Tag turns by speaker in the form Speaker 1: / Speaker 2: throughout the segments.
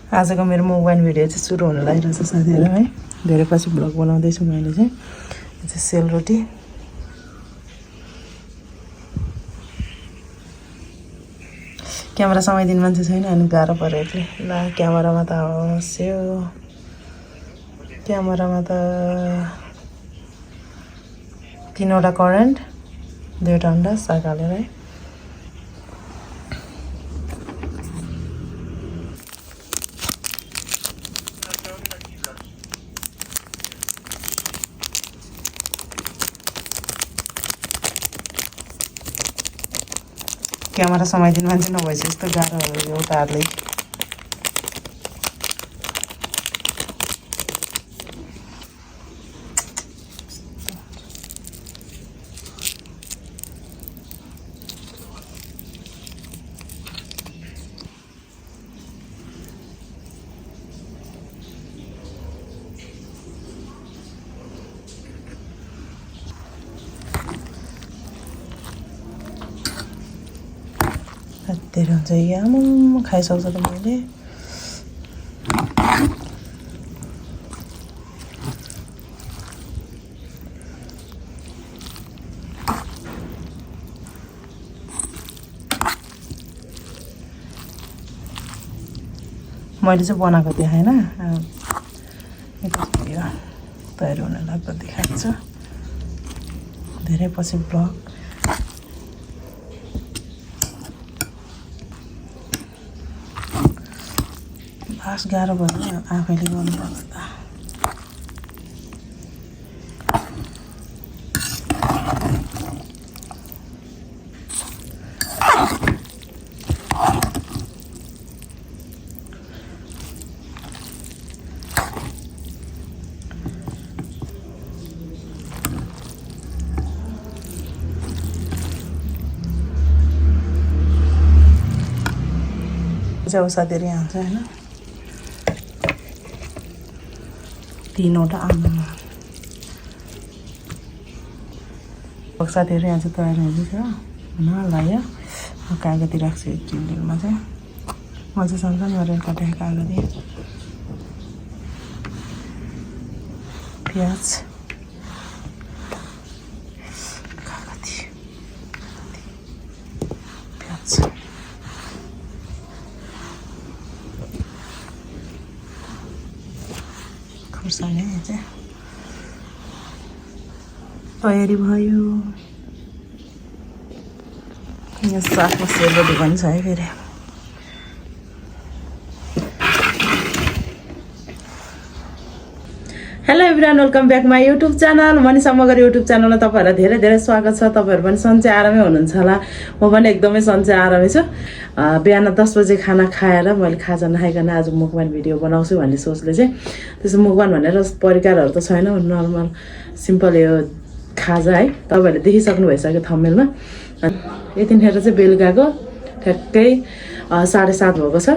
Speaker 1: आजको मेरो mobile video चाहिँ सुरु हुन लागिरहेछ साथीहरु है धेरै पछि भ्लग बनाउँदै छु मैले चाहिँ यो चाहिँ सेलरोटी क्यामेरा समाइदिनु मान्छे छैन अनि गाह्रो पर्यो कि ल क्यामेरामा त हस्यो क्यामेरामा त 3वटा करेन्ट 2वटा अन्डा साग हालेर है क्यामेरा समाइदिनु मान्छे नभएपछि यस्तो गाह्रो हो एउटा हातले धेरै हुन्छ यहाँ खाइसक्छ त मैले चाहिँ बनाएको थिएँ होइन यो तयारी हुन लाग्दा देखाएको छ धेरै पछि ब्लग खास गाह्रो भयो आफैले गर्नुपर्छ त साथीहरु यहाँ हुन्छ होइन 3वटा आमा साथीहरु यहाँ चाहिँ तयार हुँदैछ होइन लाग्यो कागती राख्छु चिल्ड्रेनमा चाहिँ म चाहिँ सँगसँगै गरेर काटेको कागती प्याज कागती प्याज खुर्सानी चाहिँ तयारी भयो यहाँ सागमा सेलरोटी पनि छ है फेरि hello everyone welcome back my YouTube channel Manisha Magar YouTube च्यानलमा तपाईँहरूलाई धेरै धेरै स्वागत छ तपाईँहरू पनि सन्चै आरामै हुनुहुन्छ होला म पनि एकदमै सन्चै आरामै छु बिहान 10 बजे खाना खाएर मैले खाजा नखाइकन आज मुकबाङ भिडियो बनाउँछु भन्ने सोचले चाहिँ त्यसो मुकबाङ भनेर परिकारहरू त छैन नर्मल सिम्पल यो खाजा है तपाईँहरूले देखिसक्नु भइसक्यो थम्बनेलमा यतिखेर चाहिँ बेलुकाको ठ्याक्कै 7:30 भएको छ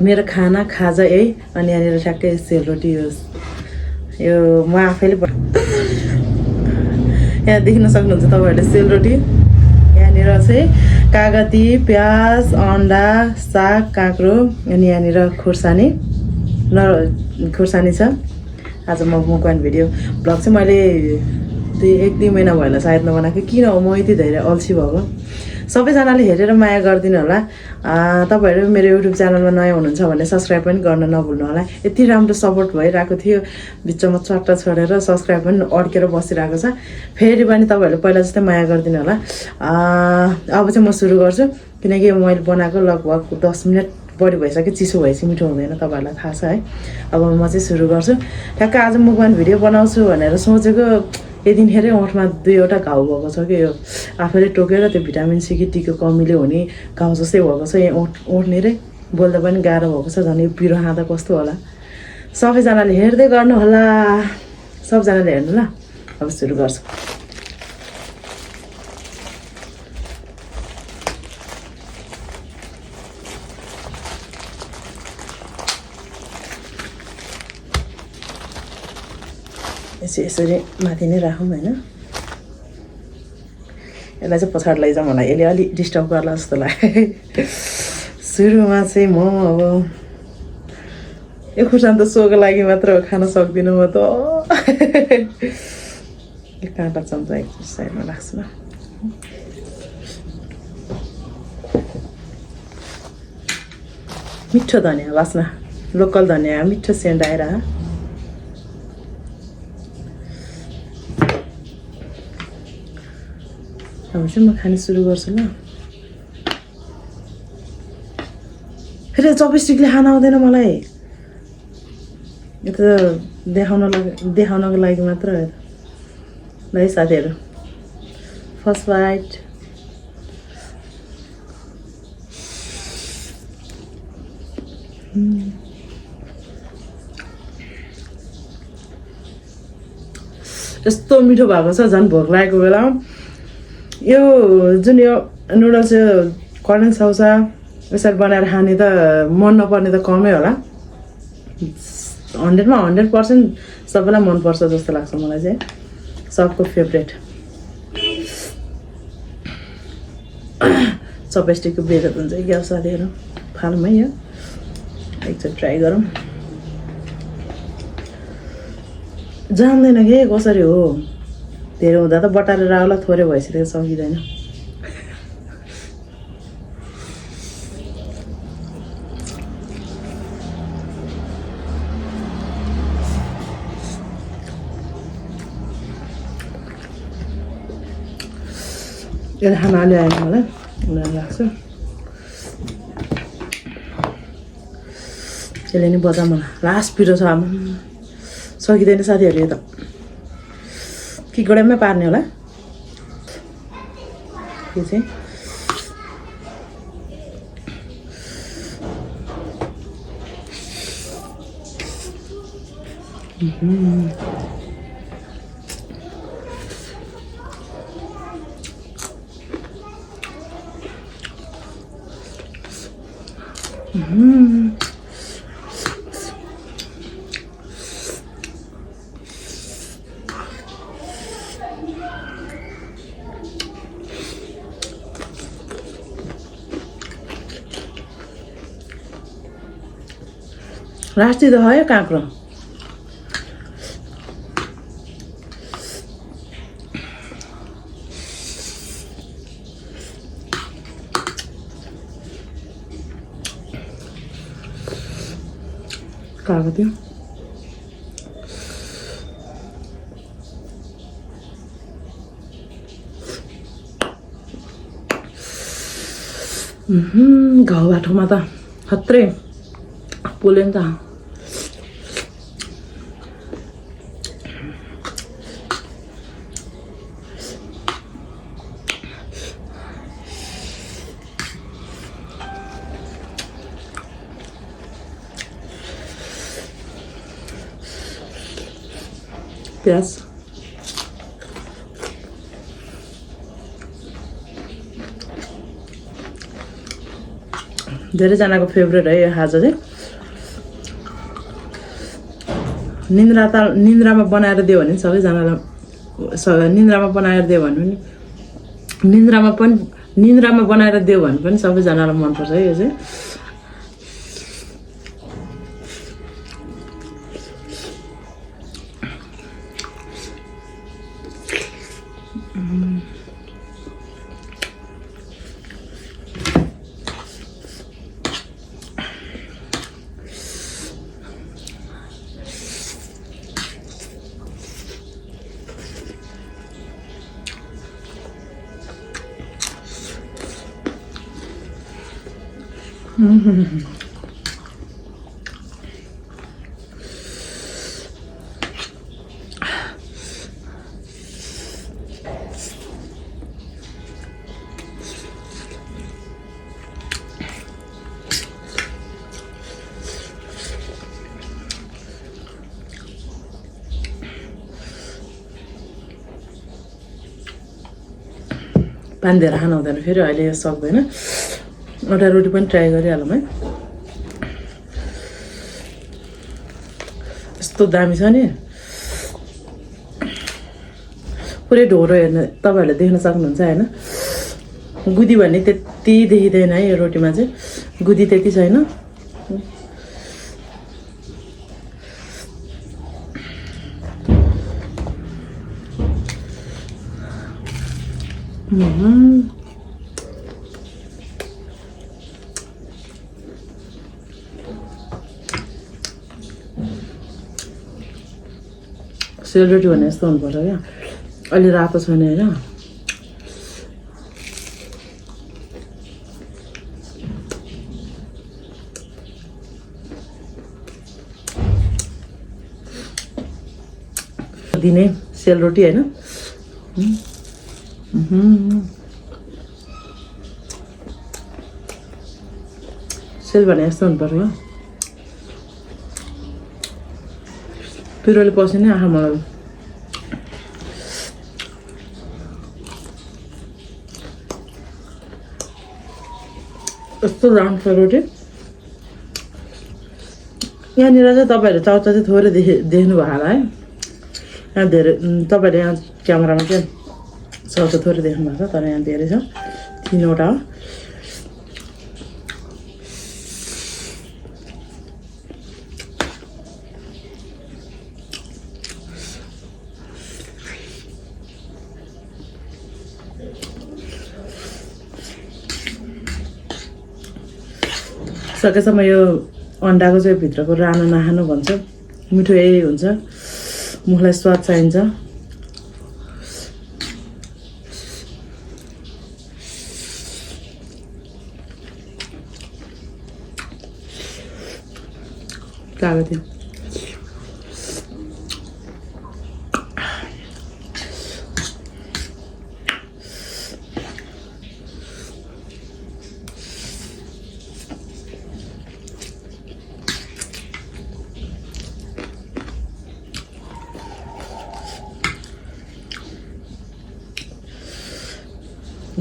Speaker 1: मेरो खाना खाजा यही अनि यहाँनिर ठ्याक्कै सेलरोटी यो म आफैले यहाँ देख्न सक्नुहुन्छ तपाईँहरूले सेलरोटी यहाँनिर चाहिँ कागती प्याज अन्डा साग काँक्रो अनि यहाँनिर खुर्सानी छ आज म मुकबाङ भिडियो ब्लग चाहिँ मैले 1-2 महिना भयो सायद नबनाएको किन हो म यति धेरै अल्छी भएको सबैजनाले हेरेर माया गरिदिनु होला तपाईहरु मेरो युट्युब च्यानलमा नयाँ हुनुहुन्छ भने सब्स्क्राइब पनि गर्न नभुल्नु होला यति राम्रो सपोर्ट भइरहेको थियो बिचमा चट्टा छोडेर सब्स्क्राइब पनि अड्केर बसिरहेको छ फेरि पनि तपाईहरुले पहिला जस्तै माया गरिदिनु होला अब चाहिँ म सुरु गर्छु किनकि मैले बनाएको लगभग 10 मिनेट बढी भइसक्यो चिसो भएपछि मिठो हुँदैन तपाईहरुलाई थाहा छ है अब म चाहिँ सुरु गर्छु ठ्याक्क आज मुकबाङ भिडियो बनाउँछु भनेर सोचेको यतिखेरै ओठमा 2वटा घाउ भएको छ कि यो आफैले टोकेर त्यो भिटामिन सी कि टीको कमीले हुने घाउ जस्तै भएको छ यहाँ ओठनेरै बोल्दा पनि गाह्रो भएको छ झन् यो पिरो खाँदा कस्तो होला सबैजनाले हेर्दै गर्नु होला सबजनाले हेर्नु ल अब सुरु गर्छु यसरी माथि नै राखौँ हैन यसलाई चाहिँ पछाडि लैजाउँ होला यसले अलि डिस्टर्ब गर्ला जस्तो लाग्यो सुरुमा चाहिँ म अब एक खुर्सानी त सोको लागि मात्र खान सक्दिनँ म त एक काँटा चम्चा एक साइडमा राख्छु न मिठो धनिया वासना लोकल धनिया मिठो सेन्ट आएर अब चाहिँ म खान सुरु गर्छु ल फेरि चपस्टिकले खान आउँदैन मलाई यो त देखाउनको लागि मात्र हो ल है साथीहरू फर्स्ट बाइट यस्तो मिठो भएको छ झन् भोक लागेको बेलामा यो जुन यो नुडल्स यो कर्न साउसा यसरी बनाएर खाने त मन नपर्ने त कमै होला 100मा 100% सबैलाई मनपर्छ जस्तो लाग्छ मलाई चाहिँ सबको फेभरेट चपस्टिकको बेगत हुन्छ क्या साथीहरू फालौँ है यो एकचोटि ट्राई गरौँ जान्दैन कि कसरी हो धेरै हुँदा त बटारेर आउला थोरै भइसकेको सकिँदैन यसले खाना अलि आएन मलाई उनीहरू लाग्छ यसले नि बजा मलाई लास्ट पिरो छ सकिँदैन साथीहरू यो त कि गडाइमै पार्ने होला यो चाहिँ राष्ट्रिय त है काँक्रो काको थियो घाउ बाटोमा त खत्रै पोल्यो नि त प्याज धेरैजनाको फेभरेट है यो खाजा चाहिँ निन्द्रामा बनाएर दियो भने सबैजनालाई निन्द्रामा बनाएर दियो भने पनि निन्द्रामा बनाएर दियो भने पनि सबैजनालाई मनपर्छ है यो चाहिँ पानी दिएर खानु हुँदैन फेरि अहिले यो सक्दैन एउटा रोटी पनि ट्राई गरिहालौँ है यस्तो दामी छ नि पुरै ढोरो हेर्न तपाईहरुले देख्न सक्नुहुन्छ हैन गुदी भन्ने त्यति देखिदैन है यो रोटीमा चाहिँ गुदी त्यति छैन सेलरोटी भने यस्तो हुनुपर्छ क्या अलि रातो छैन होइन दिने सेलरोटी होइन सेल भने यस्तो हुनुपर्छ क्या पिरोले पस्यो नि आँखा मलाई यस्तो राउन्ड छ रोटी यहाँनिर चाहिँ तपाईँहरू चाउचा चाहिँ थोरै देख्नु भयो होला है यहाँ धेरै तपाईँहरूले यहाँ क्यामेरामा चाहिँ चाउचा थोरै देख्नु भएको छ तर यहाँ धेरै छ 3वटा हो सकेसम्म यो अन्डाको चाहिँ भित्रको रानो नखानु भन्छ मिठो यही हुन्छ मुखलाई स्वाद चाहिन्छ कागती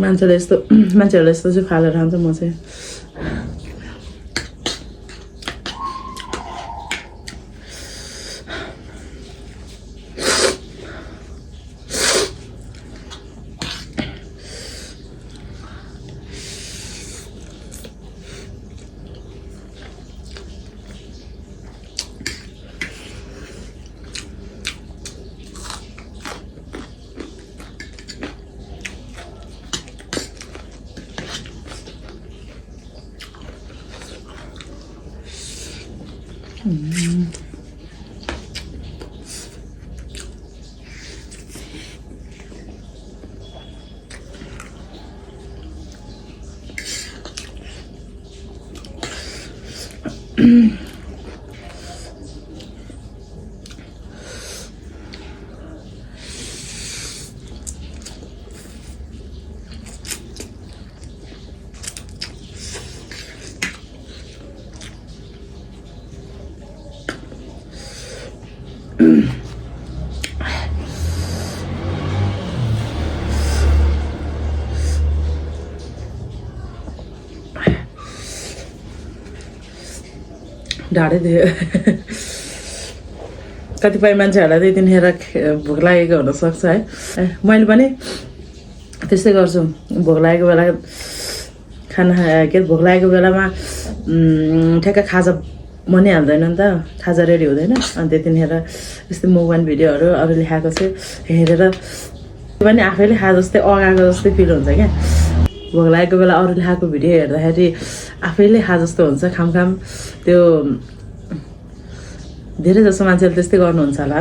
Speaker 1: मान्छेहरूले यस्तो चाहिँ फालेर खान्छ म चाहिँ ढाडै दियो कतिपय मान्छेहरूलाई चाहिँ त्यतिखेर भोक लागेको हुनसक्छ है मैले पनि त्यस्तै गर्छु भोक लागेको बेला खाना के भोक लागेको बेलामा ठ्याक्क खाजा बनिहाल्दैन नि त खाजा रेडी हुँदैन अनि त्यतिखेर यस्तै मोबाइल भिडियोहरू अरूले खाएको चाहिँ हेरेर पनि आफैले खा जस्तै अगाएको जस्तै फिल हुन्छ क्या भोक लागेको बेला अरूले खाएको भिडियो हेर्दाखेरि आफैले खा जस्तो हुन्छ खाम त्यो धेरै जसो मान्छेले त्यस्तै गर्नुहुन्छ होला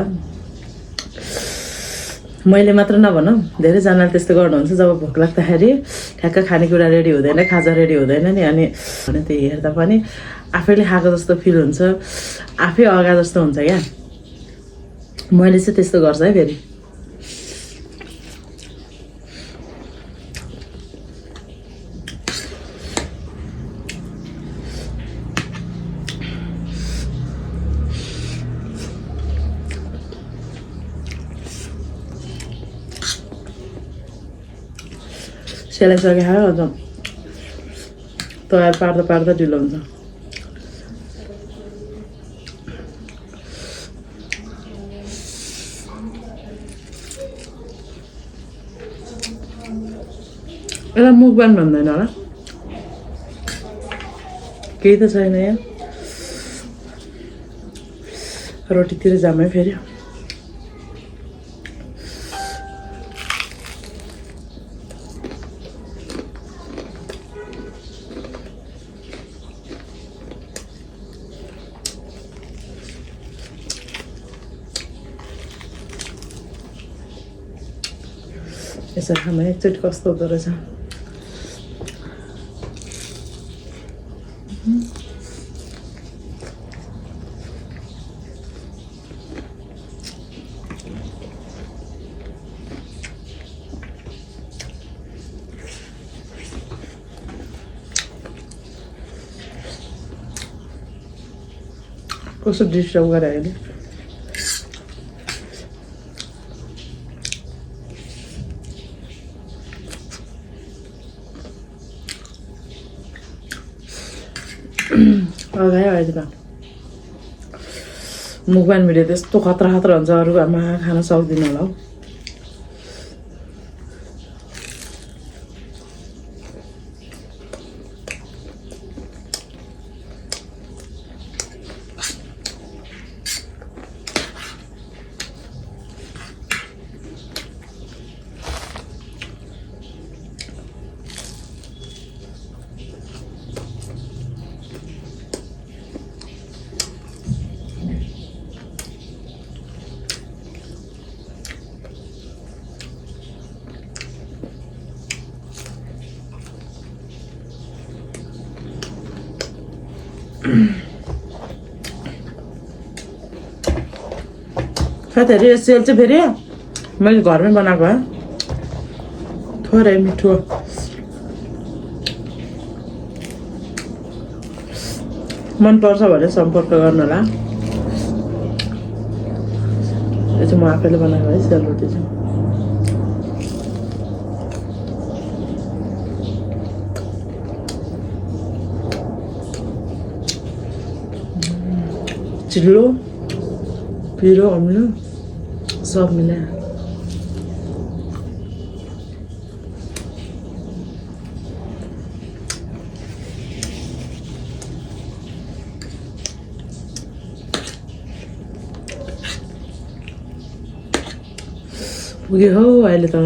Speaker 1: मैले मात्र नभनौँ धेरैजनाले त्यस्तो गर्नुहुन्छ जब भोक लाग्दाखेरि ठ्याक्क खानेकुरा रेडी हुँदैन खाजा रेडी हुँदैन नि अनि त्यो हेर्दा पनि आफैले खाएको जस्तो फिल हुन्छ आफै अगा जस्तो हुन्छ क्या मैले चाहिँ त्यस्तो गर्छु है फेरि सेलाइसके खायो अझ तयार पार्दा ढिलो हुन्छ यसलाई मुखबाङ भन्दैन होला केही त छैन यहाँ रोटीतिर जामै फेरि यसरी खाँदा एकचोटि कस्तो हुँदो रहेछ। कस्तो डिस्टर्ब गरे अहिले। अगायो अहिले त मुकबाङ भिडियो त्यस्तो खतरा खतरा हुन्छ, अरू आमा खान सक्दिनँ होला हौ। साथीहरू यो सेल चाहिँ फेरि मैले घरमै बनाएको है, थोरै मिठो। मनपर्छ भने सम्पर्क गर्नु होला। यो चाहिँ म आफैले बनाएको है सेलरोटी चाहिँ। चिल्लो पिरो अमिलो सब मिलाएर पुग्यो हौ अहिले त।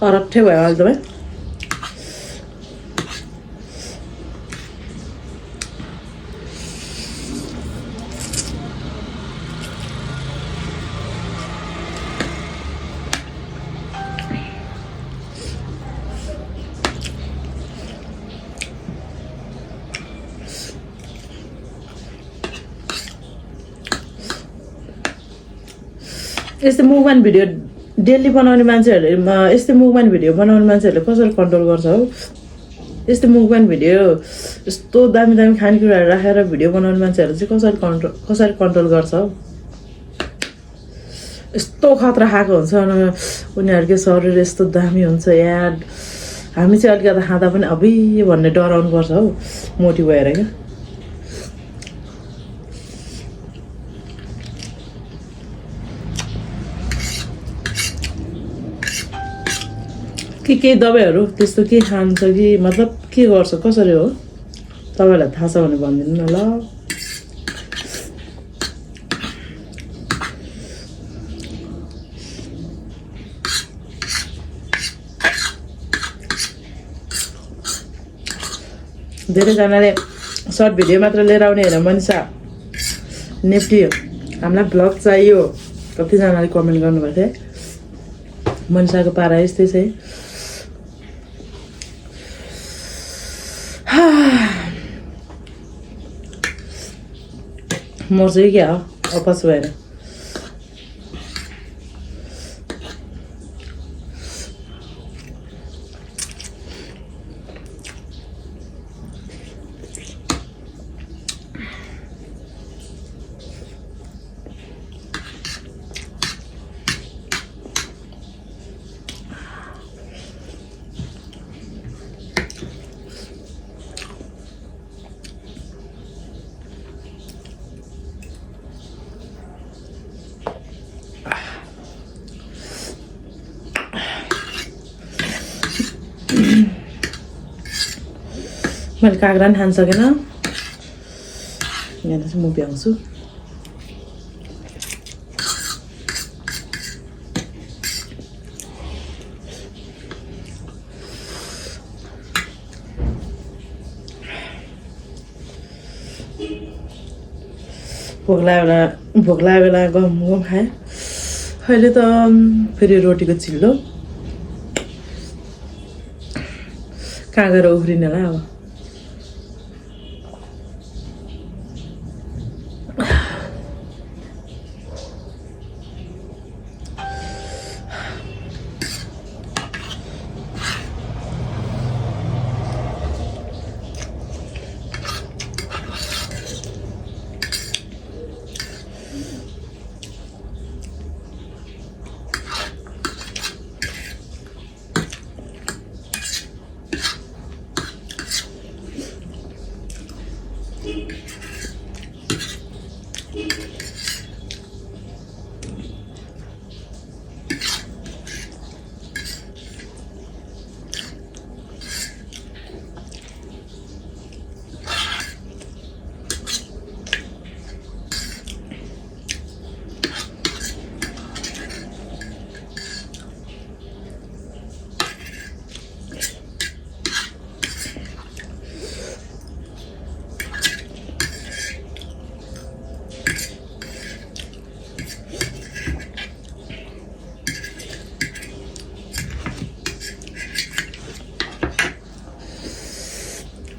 Speaker 1: अरट्ठै भयो अहिले त भाइ। यस्तो मुकबाङ भिडियो डेली बनाउने मान्छेहरूले यस्तो मुकबाङ भिडियो बनाउने मान्छेहरूले कसरी कन्ट्रोल गर्छ हौ। यस्तो मुकबाङ भिडियो यस्तो दामी दामी खानेकुराहरू राखेर भिडियो बनाउने मान्छेहरू चाहिँ कसरी कन्ट्रोल गर्छ हौ। यस्तो खतरा खाएको हुन्छ उनीहरूको शरीर यस्तो दामी हुन्छ यार। हामी चाहिँ अलिकति खाँदा पनि अबि भन्ने डराउनु पर्छ हौ मोटी भएर क्या। केही दबाईहरू त्यस्तो के खान्छ कि मतलब के गर्छ कसरी हो तपाईँलाई थाहा छ भने भनिदिनु न ल। धेरैजनाले सर्ट भिडियो मात्र लिएर आउने होइन मनिषा नेप्टी हामीलाई भ्लग चाहियो कतिजनाले कमेन्ट गर्नुभएको थियो मनिषाको पारा यस्तै छ मर्छु क्या हो अपस भएर मैले काँक्रा पनि खान सकेन यहाँ चाहिँ म भ्याउँछु भोक लागेको बेला गम खाएँ अहिले त फेरि रोटीको चिल्लो कहाँ गएर उफ्रिने होला अब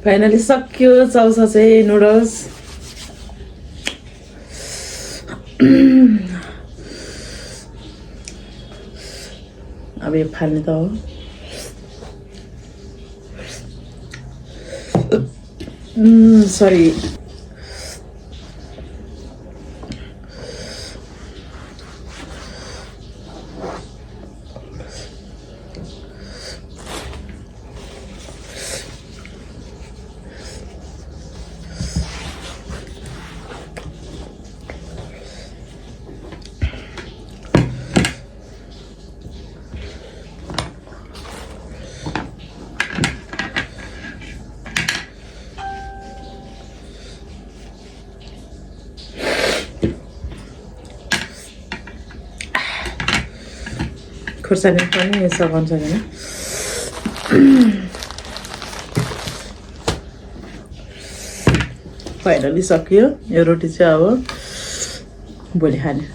Speaker 1: फाइनली सक्यो चौसा चाहिँ नुडल्स अब यो फाल्ने त हो सरी खुर्सानी पनि सघाउन सकेन फाइनली सकियो यो रोटी चाहिँ अब भोलि खाने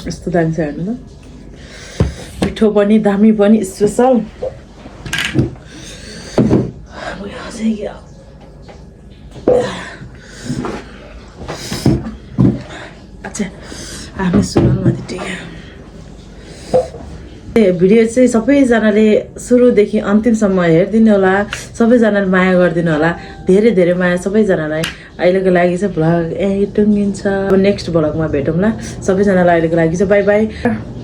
Speaker 1: यस्तो दामी छ हेर्नु त मिठो पनि दामी पनि स्पेसल अच्छा आफ्नो सुरुवातमा टिक्यो भिडियो चाहिँ सबैजनाले सुरुदेखि अन्तिमसम्म हेरिदिनु होला सबैजनाले माया गरिदिनु होला धेरै धेरै माया सबैजनालाई अहिलेको लागि चाहिँ भ्लग यहीँ टुङ्गिन्छ अब नेक्स्ट भ्लगमा भेटौँला सबैजनालाई अहिलेको लागि चाहिँ बाई बाई